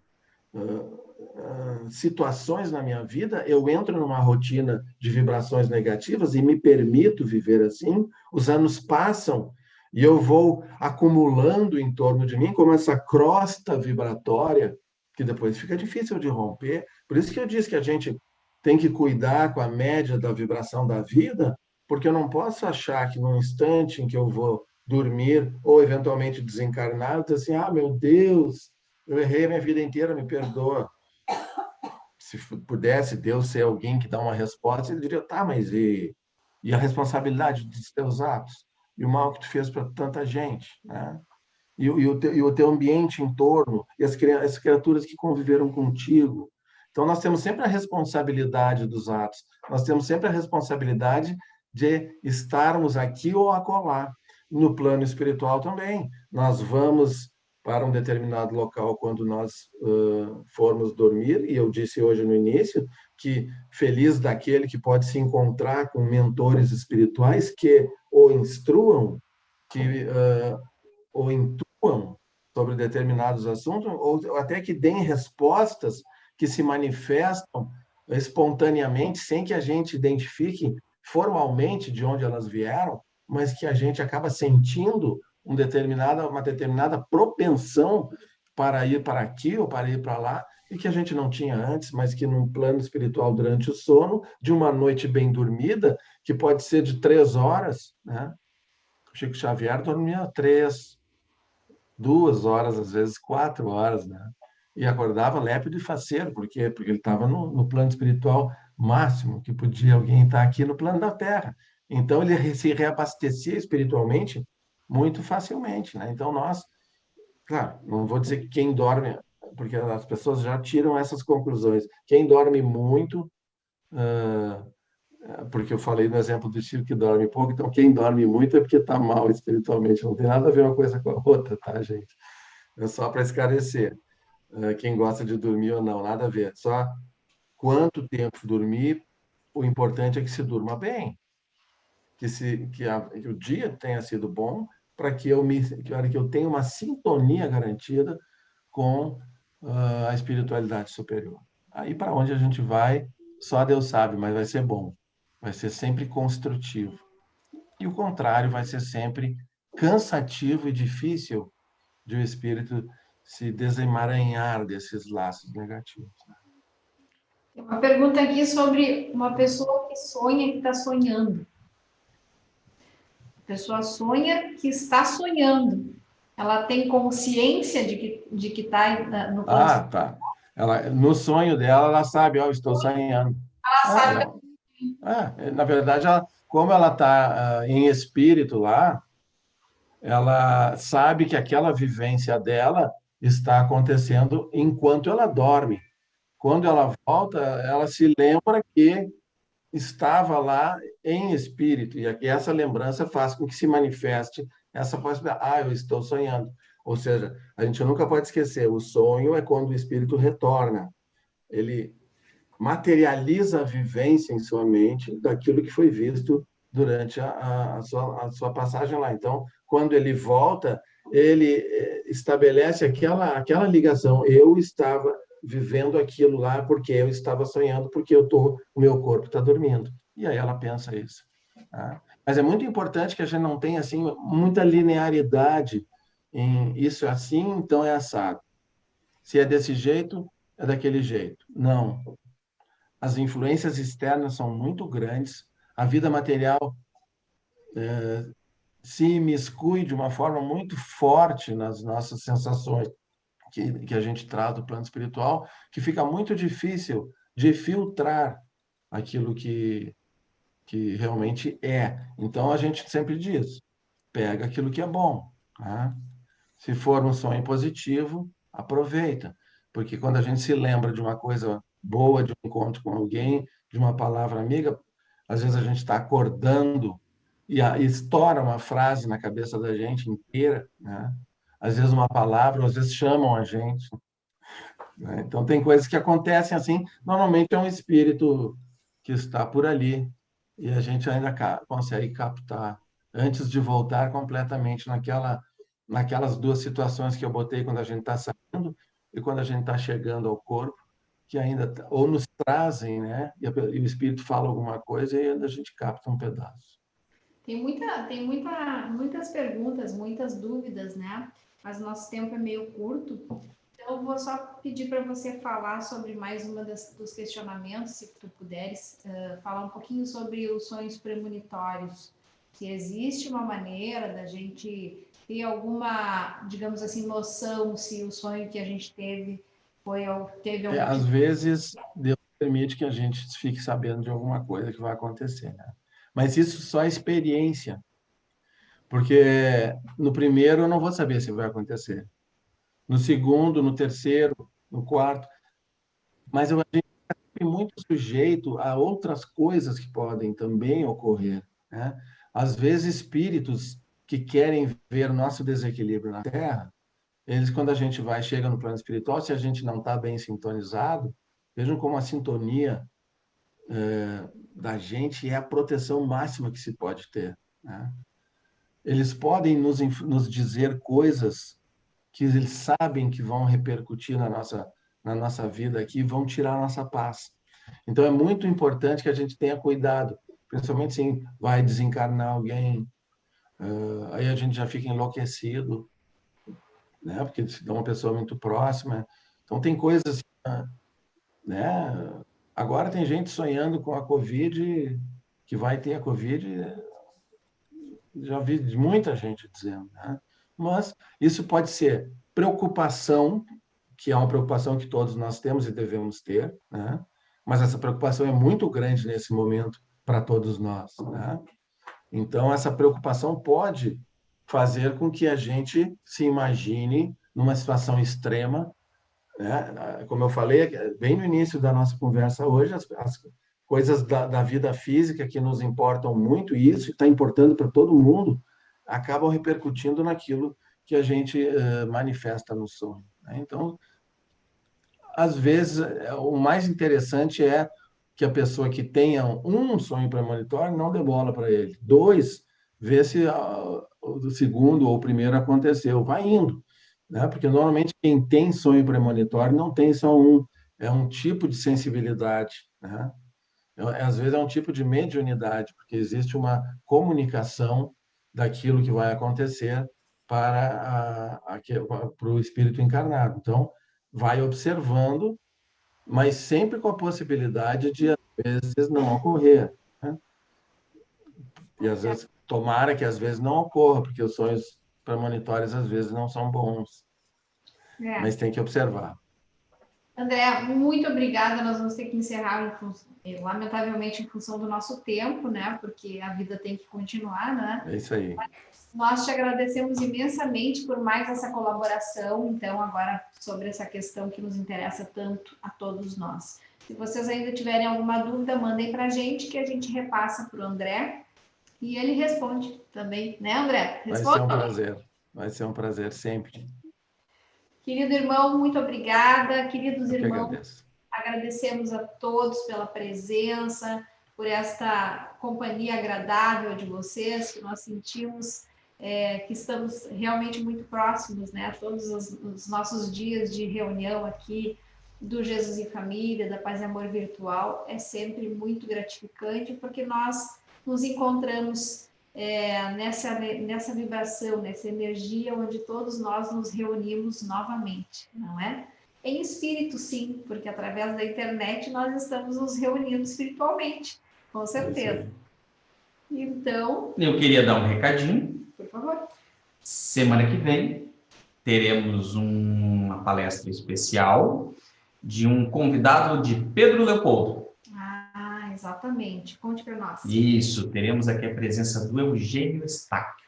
situações na minha vida, eu entro numa rotina de vibrações negativas e me permito viver assim, os anos passam e eu vou acumulando em torno de mim como essa crosta vibratória que depois fica difícil de romper. Por isso que eu disse que a gente tem que cuidar com a média da vibração da vida, porque eu não posso achar que num instante em que eu vou dormir ou eventualmente desencarnar, eu dizer assim, ah, meu Deus, eu errei a minha vida inteira, me perdoa. Se pudesse Deus ser alguém que dá uma resposta, ele diria, tá, mas e a responsabilidade dos teus atos? E o mal que tu fez para tanta gente, né? E o teu ambiente em torno, e as criaturas que conviveram contigo. Então, nós temos sempre a responsabilidade dos atos, nós temos sempre a responsabilidade de estarmos aqui ou acolá. No plano espiritual também, nós vamos para um determinado local quando nós formos dormir, e eu disse hoje no início que feliz daquele que pode se encontrar com mentores espirituais que o instruam, que ou intuam sobre determinados assuntos, ou até que deem respostas que se manifestam espontaneamente, sem que a gente identifique formalmente de onde elas vieram, mas que a gente acaba sentindo uma determinada propensão para ir para aqui ou para ir para lá, e que a gente não tinha antes, mas que num plano espiritual, durante o sono, de uma noite bem dormida, que pode ser de 3 horas, né? O Chico Xavier dormia 3, 2 horas, às vezes 4 horas, né? E acordava lépido e faceiro, por quê? Porque ele estava no plano espiritual máximo, que podia alguém estar aqui no plano da Terra. Então, ele se reabastecia espiritualmente muito facilmente, né? Então, nós, claro, não vou dizer que quem dorme, porque as pessoas já tiram essas conclusões. Quem dorme muito, porque eu falei no exemplo do Chico que dorme pouco, então quem dorme muito é porque está mal espiritualmente. Não tem nada a ver uma coisa com a outra, tá, gente? É só para esclarecer. Quem gosta de dormir ou não, nada a ver. Só quanto tempo dormir, o importante é que se durma bem, que o dia tenha sido bom, para que eu tenha uma sintonia garantida com a espiritualidade superior. Aí para onde a gente vai, só Deus sabe, mas vai ser bom. Vai ser sempre construtivo. E o contrário vai ser sempre cansativo e difícil de o espírito se desemaranhar desses laços negativos. Tem uma pergunta aqui sobre uma pessoa que sonha que está sonhando. A pessoa sonha que está sonhando. Ela tem consciência de que está no plano. Ah, tá. No sonho dela, ela sabe, ó, eu estou sonhando. Ela sabe. Na verdade, como ela está em espírito lá, ela sabe que aquela vivência dela está acontecendo enquanto ela dorme. Quando ela volta, ela se lembra que estava lá em espírito, e essa lembrança faz com que se manifeste essa possibilidade. Ah, eu estou sonhando. Ou seja, a gente nunca pode esquecer, o sonho é quando o espírito retorna. Ele materializa a vivência em sua mente daquilo que foi visto durante a sua passagem lá. Então, quando ele volta, ele estabelece aquela ligação. Eu estava vivendo aquilo lá porque eu estava sonhando, porque o meu corpo está dormindo. E aí ela pensa isso. Tá? Mas é muito importante que a gente não tenha assim muita linearidade em isso é assim, então é assado. Se é desse jeito, é daquele jeito. Não. As influências externas são muito grandes. A vida material se imiscui de uma forma muito forte nas nossas sensações que a gente traz do plano espiritual, que fica muito difícil de filtrar aquilo que realmente é. Então, a gente sempre diz, pega aquilo que é bom. Tá? Se for um sonho positivo, aproveita. Porque quando a gente se lembra de uma coisa boa, de um encontro com alguém, de uma palavra amiga, às vezes a gente está acordando e estoura uma frase na cabeça da gente inteira, né? Às vezes uma palavra, às vezes chamam a gente. Né? Então, tem coisas que acontecem assim. Normalmente é um espírito que está por ali e a gente ainda consegue captar antes de voltar completamente naquelas duas situações que eu botei quando a gente está saindo e quando a gente está chegando ao corpo, que ainda, ou nos trazem, né? E o espírito fala alguma coisa e ainda a gente capta um pedaço. Muitas perguntas, muitas dúvidas, né? Mas nosso tempo é meio curto. Então, eu vou só pedir para você falar sobre mais uma dos questionamentos, se tu puderes, falar um pouquinho sobre os sonhos premonitórios. Se existe uma maneira da gente ter alguma, digamos assim, noção se o sonho que a gente teve teve algum Às tipo. vezes, Deus permite que a gente fique sabendo de alguma coisa que vai acontecer, né? Mas isso só é experiência, porque no primeiro eu não vou saber se vai acontecer. No segundo, no terceiro, no quarto, mas a gente é muito sujeito a outras coisas que podem também ocorrer, né? Às vezes, espíritos que querem ver nosso desequilíbrio na Terra, eles, quando a gente chega no plano espiritual, se a gente não está bem sintonizado, vejam como a sintonia da gente é a proteção máxima que se pode ter, né? Eles podem nos dizer coisas que eles sabem que vão repercutir na nossa vida aqui e vão tirar a nossa paz. Então, é muito importante que a gente tenha cuidado, principalmente se vai desencarnar alguém, aí a gente já fica enlouquecido, né? Porque se dá uma pessoa muito próxima. Então, tem coisas, né? Agora tem gente sonhando com a Covid, que vai ter a Covid, já vi muita gente dizendo, né? Mas isso pode ser preocupação, que é uma preocupação que todos nós temos e devemos ter, né? Mas essa preocupação é muito grande nesse momento para todos nós, né? Então, essa preocupação pode fazer com que a gente se imagine numa situação extrema, né? Como eu falei bem no início da nossa conversa hoje, as coisas da vida física que nos importam muito, e isso está importando para todo mundo, acabam repercutindo naquilo que a gente manifesta no sonho, né? Então, às vezes, o mais interessante é que a pessoa que tenha um sonho premonitório não dê bola para ele. Dois, vê se o segundo ou o primeiro aconteceu. Vai indo, né? Porque normalmente quem tem sonho premonitório não tem só um, é um tipo de sensibilidade, né? Às vezes é um tipo de mediunidade, porque existe uma comunicação daquilo que vai acontecer para o espírito encarnado. Então, vai observando, mas sempre com a possibilidade de, às vezes, não ocorrer, né? E, às vezes, tomara que, às vezes, não ocorra, porque os sonhos premonitórios, às vezes, não são bons, É. mas tem que observar. André, muito obrigada. Nós vamos ter que encerrar, lamentavelmente, em função do nosso tempo, né? Porque a vida tem que continuar, né? É isso aí. Nós te agradecemos imensamente por mais essa colaboração, então, agora sobre essa questão que nos interessa tanto a todos nós. Se vocês ainda tiverem alguma dúvida, mandem para a gente, que a gente repassa para o André e ele responde também, né, André? Vai Responde? ser um prazer. Vai ser um prazer sempre. Querido irmão, muito obrigada. Queridos Eu que irmãos, agradeço. agradecemos a todos pela presença, por esta companhia agradável de vocês, que nós sentimos que estamos realmente muito próximos, né? Todos os nossos dias de reunião aqui do Jesus e Família, da Paz e Amor Virtual, é sempre muito gratificante, porque nós nos encontramos nessa vibração, nessa energia, onde todos nós nos reunimos novamente, não é? Em espírito, sim, porque através da internet nós estamos nos reunindo espiritualmente, com certeza. Então, eu queria dar um recadinho. por favor. Semana que vem teremos uma palestra especial de um convidado de Pedro Leopoldo. Ah, exatamente. Conte para nós. Isso, teremos aqui a presença do Eugênio Stack.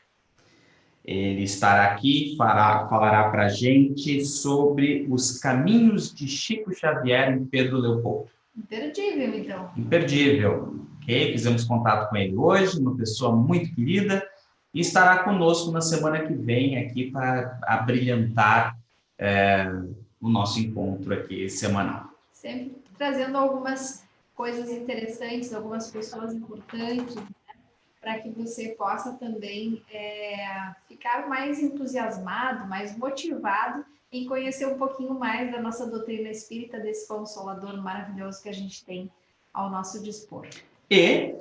Ele estará aqui, falará para a gente sobre os caminhos de Chico Xavier em Pedro Leopoldo. Imperdível, então. Imperdível. Ok? Fizemos contato com ele hoje, uma pessoa muito querida, e estará conosco na semana que vem aqui para abrilhantar o nosso encontro aqui semanal. Sempre trazendo algumas coisas interessantes, algumas pessoas importantes, para que você possa também ficar mais entusiasmado, mais motivado em conhecer um pouquinho mais da nossa doutrina espírita, desse Consolador maravilhoso que a gente tem ao nosso dispor. E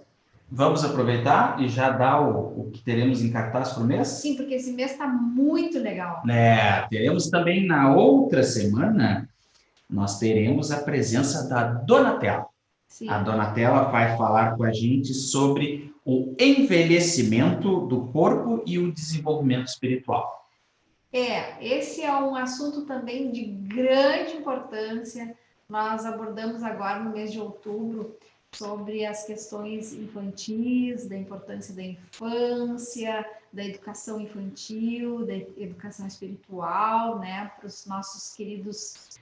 vamos aproveitar e já dar o que teremos em cartaz para o mês? Sim, porque esse mês está muito legal. Teremos também na outra semana, nós teremos a presença da Donatella. Sim. A Donatella vai falar com a gente sobre o envelhecimento do corpo e o desenvolvimento espiritual. Esse é um assunto também de grande importância. Nós abordamos agora no mês de outubro sobre as questões infantis, da importância da infância, da educação infantil, da educação espiritual, né, para os nossos queridos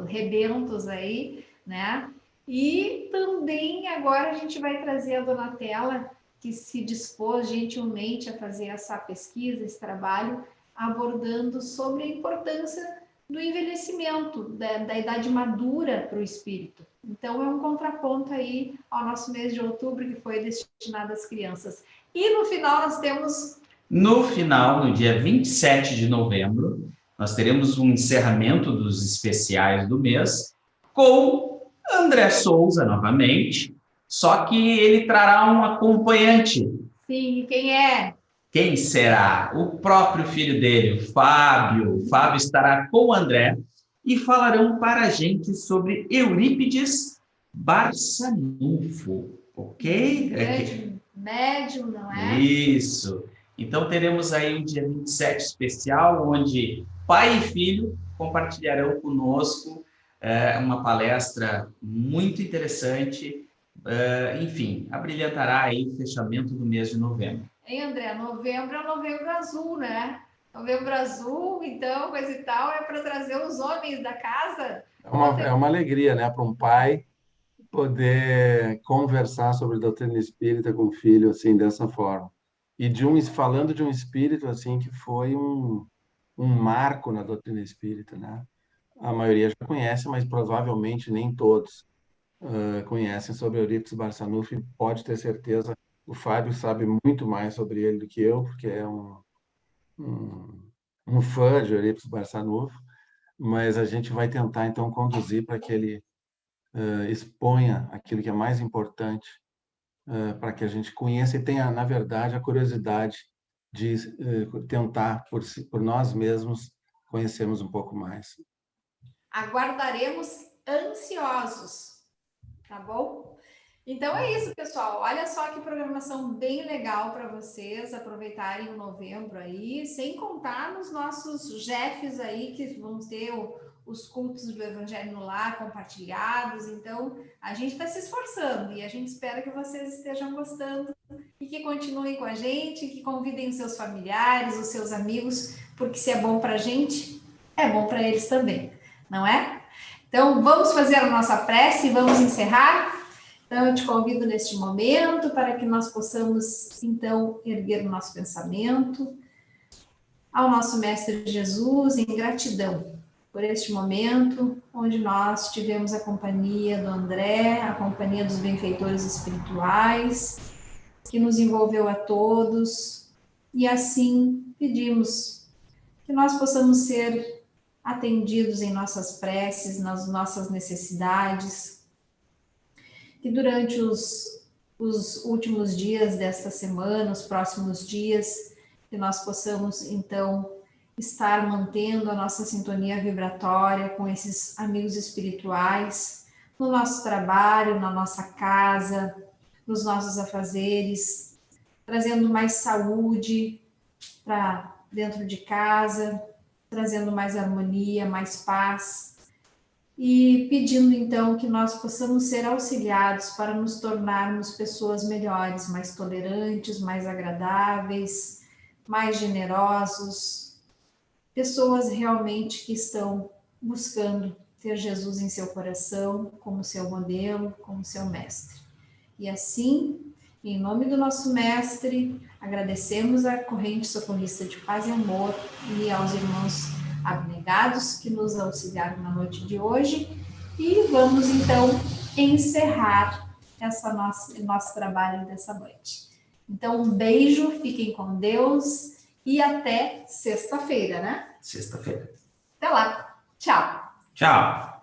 rebentos aí, né? E também agora a gente vai trazer a Donatella, que se dispôs gentilmente a fazer essa pesquisa, esse trabalho, abordando sobre a importância do envelhecimento, da idade madura para o espírito. Então, é um contraponto aí ao nosso mês de outubro, que foi destinado às crianças. E no final nós temos... No final, no dia 27 de novembro, nós teremos um encerramento dos especiais do mês com André Souza novamente, só que ele trará um acompanhante. Sim, quem é? Quem será? O próprio filho dele, o Fábio. O Fábio estará com o André e falarão para a gente sobre Eurípides Barçanufo, ok? Médium, não é? Isso. Então teremos aí um dia 27 especial, onde pai e filho compartilharão conosco uma palestra muito interessante, enfim, abrilhantará aí o fechamento do mês de novembro. Hein, André? Novembro é o novembro azul, né? Novembro azul, então, coisa e tal, é para trazer os homens da casa. É uma alegria, né, para um pai poder conversar sobre doutrina espírita com o filho, assim, dessa forma. E falando de um espírito, assim, que foi um marco na doutrina espírita, né? A maioria já conhece, mas provavelmente nem todos conhecem sobre Eurípides Barçanufo, e pode ter certeza, o Fábio sabe muito mais sobre ele do que eu, porque é um fã de Eurípides Barçanufo, mas a gente vai tentar, então, conduzir para que ele exponha aquilo que é mais importante para que a gente conheça e tenha, na verdade, a curiosidade de tentar, por nós mesmos, conhecermos um pouco mais. Aguardaremos ansiosos, tá bom? Então é isso, pessoal. Olha só que programação bem legal para vocês aproveitarem o novembro aí, sem contar nos nossos jefes aí, que vão ter os cultos do Evangelho no Lar compartilhados. Então, a gente está se esforçando e a gente espera que vocês estejam gostando e que continuem com a gente, que convidem os seus familiares, os seus amigos, porque se é bom para a gente, é bom para eles também, não é? Então, vamos fazer a nossa prece e vamos encerrar? Então, eu te convido neste momento para que nós possamos, então, erguer o nosso pensamento ao nosso Mestre Jesus em gratidão por este momento, onde nós tivemos a companhia do André, a companhia dos benfeitores espirituais, que nos envolveu a todos, e assim pedimos que nós possamos ser atendidos em nossas preces, nas nossas necessidades, que durante os últimos dias desta semana, os próximos dias, que nós possamos, então, estar mantendo a nossa sintonia vibratória com esses amigos espirituais, no nosso trabalho, na nossa casa, nos nossos afazeres, trazendo mais saúde para dentro de casa, trazendo mais harmonia, mais paz, e pedindo então que nós possamos ser auxiliados para nos tornarmos pessoas melhores, mais tolerantes, mais agradáveis, mais generosos, pessoas realmente que estão buscando ter Jesus em seu coração, como seu modelo, como seu mestre. E assim, em nome do nosso mestre, agradecemos a corrente socorrista de paz e amor e aos irmãos abnegados que nos auxiliaram na noite de hoje, e vamos então encerrar nosso trabalho dessa noite. Então, um beijo, fiquem com Deus e até sexta-feira, né? Sexta-feira. Até lá. Tchau. Tchau.